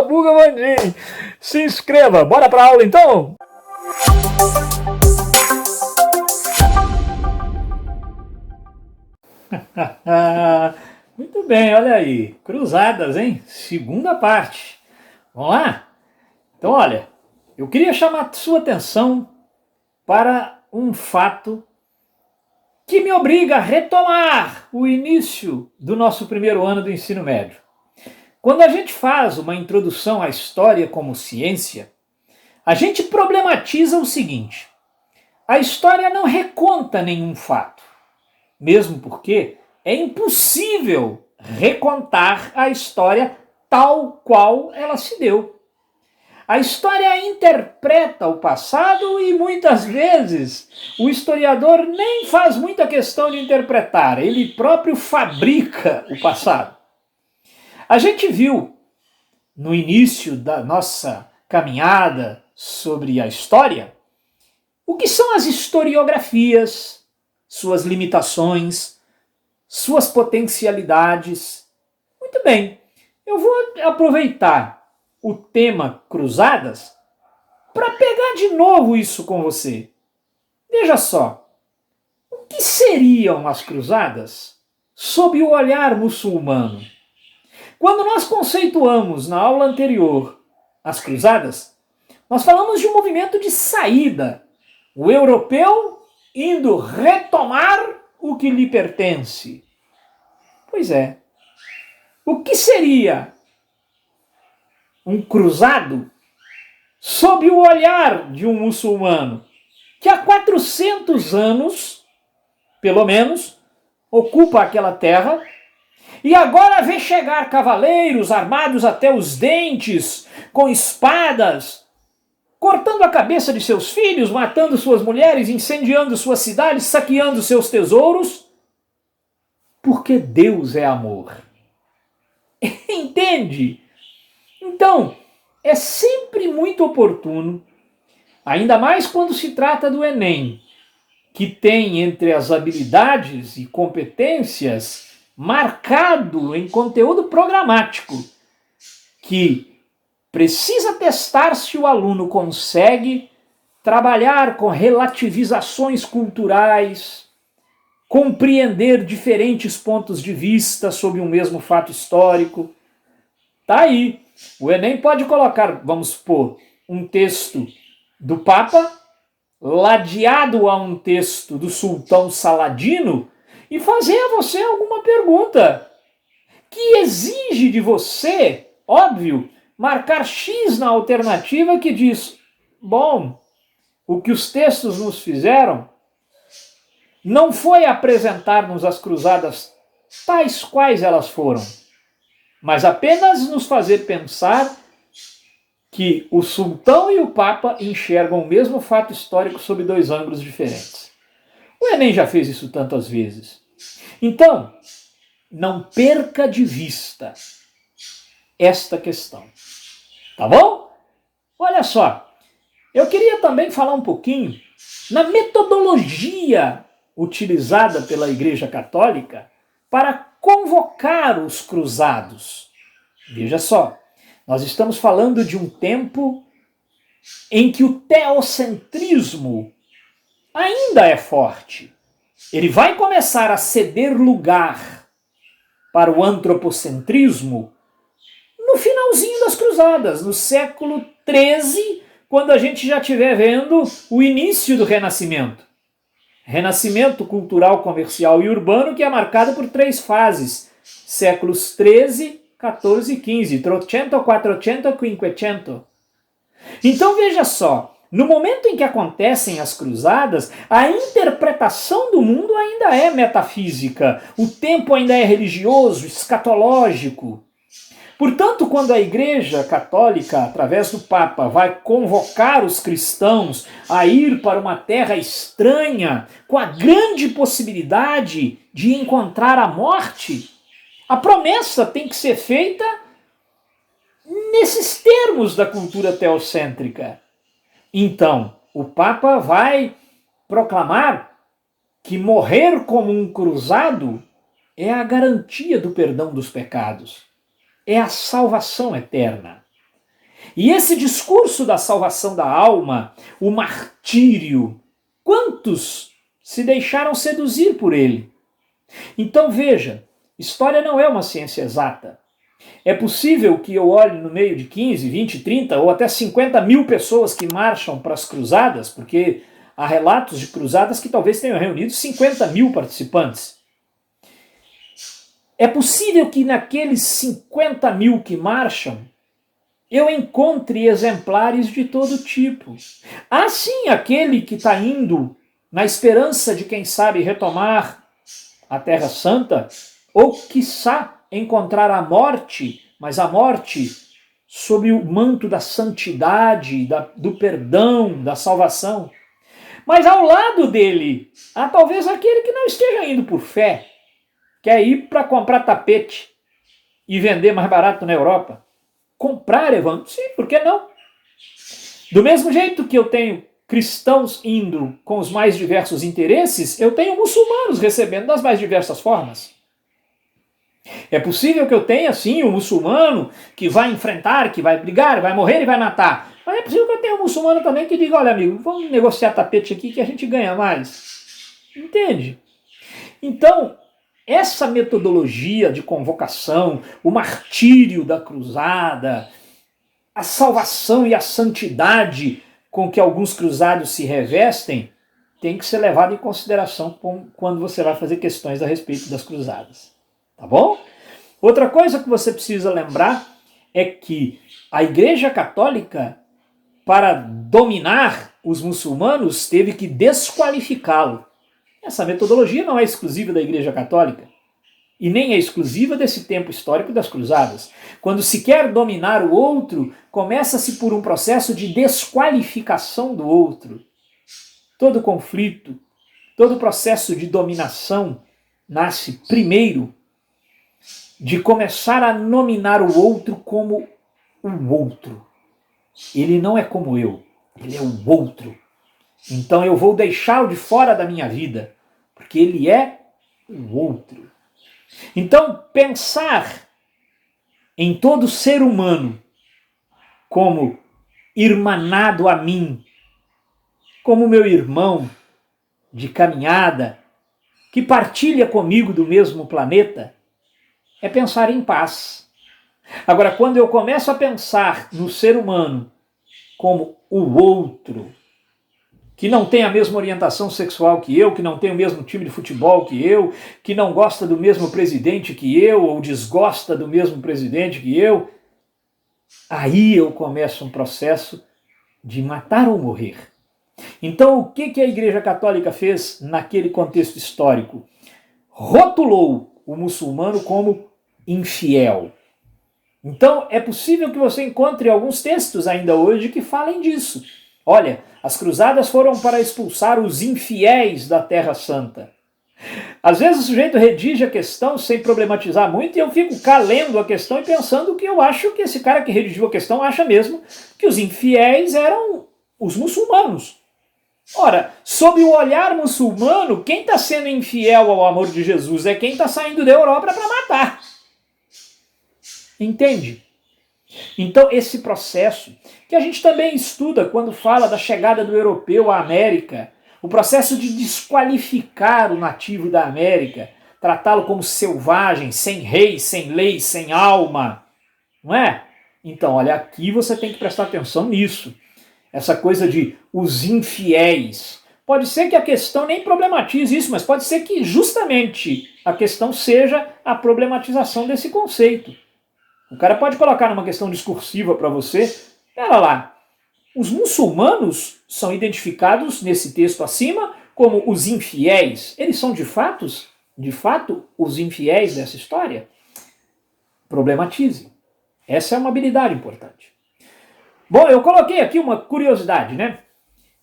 Buga Bandim. Se inscreva. Bora pra aula então? Muito bem, olha aí. Cruzadas, hein? Segunda parte. Vamos lá? Então, olha, eu queria chamar a sua atenção para um fato que me obriga a retomar o início do nosso primeiro ano do ensino médio. Quando a gente faz uma introdução à história como ciência, a gente problematiza o seguinte: a história não reconta nenhum fato, mesmo porque é impossível recontar a história tal qual ela se deu. A história interpreta o passado e muitas vezes o historiador nem faz muita questão de interpretar, ele próprio fabrica o passado. A gente viu no início da nossa caminhada sobre a história o que são as historiografias, suas limitações, suas potencialidades. Muito bem, eu vou aproveitar o tema cruzadas para pegar de novo isso com você. Veja só, o que seriam as cruzadas sob o olhar muçulmano? Quando nós conceituamos na aula anterior as cruzadas, nós falamos de um movimento de saída, o europeu indo retomar o que lhe pertence. Pois é, o que seria um cruzado sob o olhar de um muçulmano que há 400 anos, pelo menos, ocupa aquela terra e agora vê chegar cavaleiros armados até os dentes, com espadas, cortando a cabeça de seus filhos, matando suas mulheres, incendiando suas cidades, saqueando seus tesouros, porque Deus é amor. Entende? Então, é sempre muito oportuno, ainda mais quando se trata do Enem, que tem entre as habilidades e competências marcado em conteúdo programático, que precisa testar se o aluno consegue trabalhar com relativizações culturais, compreender diferentes pontos de vista sobre um mesmo fato histórico. Tá aí. O Enem pode colocar, vamos supor, um texto do Papa ladeado a um texto do sultão Saladino e fazer a você alguma pergunta que exige de você, óbvio, marcar X na alternativa que diz: bom, o que os textos nos fizeram não foi apresentar-nos as cruzadas tais quais elas foram, mas apenas nos fazer pensar que o sultão e o papa enxergam o mesmo fato histórico sob dois ângulos diferentes. O Enem já fez isso tantas vezes. Então, não perca de vista esta questão. Tá bom? Olha só, eu queria também falar um pouquinho na metodologia utilizada pela Igreja Católica para convocar os cruzados. Veja só, nós estamos falando de um tempo em que o teocentrismo ainda é forte. Ele vai começar a ceder lugar para o antropocentrismo no finalzinho das cruzadas, no século XIII, quando a gente já estiver vendo o início do Renascimento. Renascimento cultural, comercial e urbano, que é marcado por três fases: séculos XIII, XIV e XV, Trecento, Quattrocento, Quinquecento. Então veja só, no momento em que acontecem as cruzadas, a interpretação do mundo ainda é metafísica, o tempo ainda é religioso, escatológico. Portanto, quando a Igreja Católica, através do Papa, vai convocar os cristãos a ir para uma terra estranha, com a grande possibilidade de encontrar a morte, a promessa tem que ser feita nesses termos da cultura teocêntrica. Então, o Papa vai proclamar que morrer como um cruzado é a garantia do perdão dos pecados, é a salvação eterna. E esse discurso da salvação da alma, o martírio, quantos se deixaram seduzir por ele? Então veja, história não é uma ciência exata. É possível que eu olhe no meio de 15, 20, 30 ou até 50 mil pessoas que marcham para as cruzadas, porque há relatos de cruzadas que talvez tenham reunido 50 mil participantes. É possível que naqueles 50 mil que marcham, eu encontre exemplares de todo tipo. Há sim aquele que está indo na esperança de, quem sabe, retomar a Terra Santa, ou, quiçá, encontrar a morte, mas a morte sob o manto da santidade, do perdão, da salvação. Mas ao lado dele, há talvez aquele que não esteja indo por fé, quer ir para comprar tapete e vender mais barato na Europa. Comprar, Evandro? Sim, por que não? Do mesmo jeito que eu tenho cristãos indo com os mais diversos interesses, eu tenho muçulmanos recebendo das mais diversas formas. É possível que eu tenha, sim, um muçulmano que vai enfrentar, que vai brigar, vai morrer e vai matar. Mas é possível que eu tenha um muçulmano também que diga, olha amigo, vamos negociar tapete aqui que a gente ganha mais. Entende? Então, essa metodologia de convocação, o martírio da cruzada, a salvação e a santidade com que alguns cruzados se revestem, tem que ser levado em consideração quando você vai fazer questões a respeito das cruzadas. Tá bom? Outra coisa que você precisa lembrar é que a Igreja Católica, para dominar os muçulmanos, teve que desqualificá-lo. Essa metodologia não é exclusiva da Igreja Católica e nem é exclusiva desse tempo histórico das cruzadas. Quando se quer dominar o outro, começa-se por um processo de desqualificação do outro. Todo conflito, todo processo de dominação nasce primeiro de começar a nominar o outro como o outro. Ele não é como eu, ele é o outro. Então eu vou deixá-lo de fora da minha vida, porque ele é o outro. Então pensar em todo ser humano como irmanado a mim, como meu irmão de caminhada, que partilha comigo do mesmo planeta, é pensar em paz. Agora, quando eu começo a pensar no ser humano como o outro, que não tem a mesma orientação sexual que eu, que não tem o mesmo time de futebol que eu, que não gosta do mesmo presidente que eu, ou desgosta do mesmo presidente que eu, aí eu começo um processo de matar ou morrer. Então, o que a Igreja Católica fez naquele contexto histórico? Rotulou o muçulmano como infiel. Então, é possível que você encontre alguns textos ainda hoje que falem disso. Olha, as cruzadas foram para expulsar os infiéis da Terra Santa. Às vezes o sujeito redige a questão sem problematizar muito e eu fico cá lendo a questão e pensando que eu acho que esse cara que redigiu a questão acha mesmo que os infiéis eram os muçulmanos. Ora, sob o olhar muçulmano, quem está sendo infiel ao amor de Jesus é quem está saindo da Europa para matar. Entende? Então esse processo, que a gente também estuda quando fala da chegada do europeu à América, o processo de desqualificar o nativo da América, tratá-lo como selvagem, sem rei, sem lei, sem alma, não é? Então, olha, aqui você tem que prestar atenção nisso. Essa coisa de os infiéis. Pode ser que a questão nem problematize isso, mas pode ser que justamente a questão seja a problematização desse conceito. O cara pode colocar numa questão discursiva para você, pera lá, os muçulmanos são identificados nesse texto acima como os infiéis. Eles são de fato os infiéis dessa história? Problematize. Essa é uma habilidade importante. Bom, eu coloquei aqui uma curiosidade, né?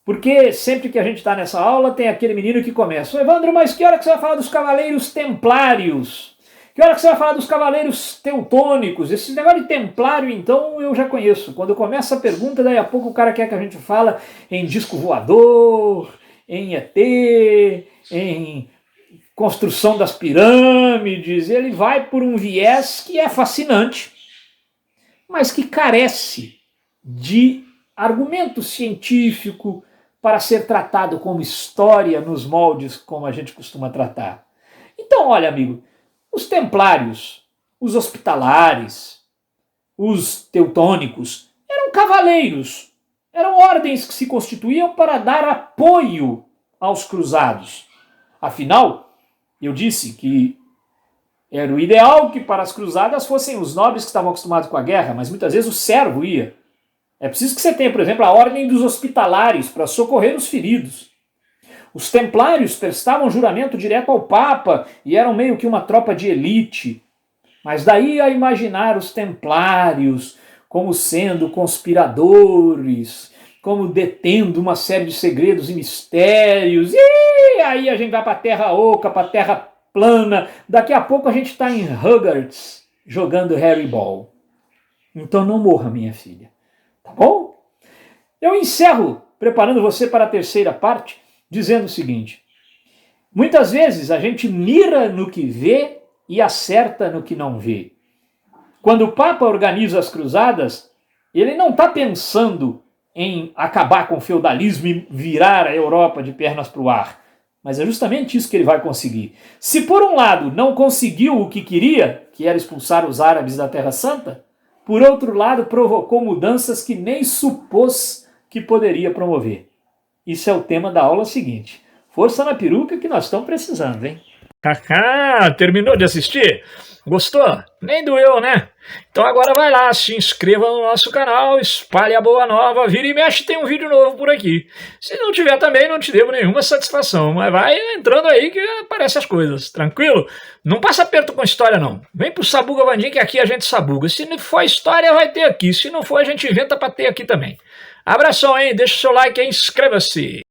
Porque sempre que a gente está nessa aula tem aquele menino que começa, Evandro, mas que hora que você vai falar dos cavaleiros templários? Que hora que você vai falar dos cavaleiros teutônicos? Esse negócio de templário, então, eu já conheço. Quando começa a pergunta, daí a pouco o cara quer que a gente fala em disco voador, em ET, em construção das pirâmides. Ele vai por um viés que é fascinante, mas que carece de argumento científico para ser tratado como história nos moldes como a gente costuma tratar. Então, olha, amigo, os templários, os hospitalares, os teutônicos eram cavaleiros, eram ordens que se constituíam para dar apoio aos cruzados. Afinal, eu disse que era o ideal que para as cruzadas fossem os nobres que estavam acostumados com a guerra, mas muitas vezes o servo ia. É preciso que você tenha, por exemplo, a ordem dos hospitalares para socorrer os feridos. Os templários prestavam juramento direto ao Papa e eram meio que uma tropa de elite. Mas daí a imaginar os templários como sendo conspiradores, como detendo uma série de segredos e mistérios. E aí a gente vai para a Terra Oca, para a Terra plana. Daqui a pouco a gente está em Hogwarts jogando Harry Ball. Então não morra, minha filha. Tá bom? Eu encerro preparando você para a terceira parte, dizendo o seguinte: muitas vezes a gente mira no que vê e acerta no que não vê. Quando o Papa organiza as cruzadas, ele não está pensando em acabar com o feudalismo e virar a Europa de pernas para o ar. Mas é justamente isso que ele vai conseguir. Se por um lado não conseguiu o que queria, que era expulsar os árabes da Terra Santa, por outro lado provocou mudanças que nem supôs que poderia promover. Isso é o tema da aula seguinte. Força na peruca que nós estamos precisando, hein? Cacá, terminou de assistir? Gostou? Nem doeu, né? Então agora vai lá, se inscreva no nosso canal, espalhe a boa nova, vira e mexe, tem um vídeo novo por aqui. Se não tiver também, não te devo nenhuma satisfação, mas vai entrando aí que aparecem as coisas, tranquilo? Não passa aperto com história não. Vem pro Sabuga Vandim que aqui a gente sabuga. Se não for história, vai ter aqui. Se não for, a gente inventa pra ter aqui também. Abração, hein? Deixa o seu like e inscreva-se.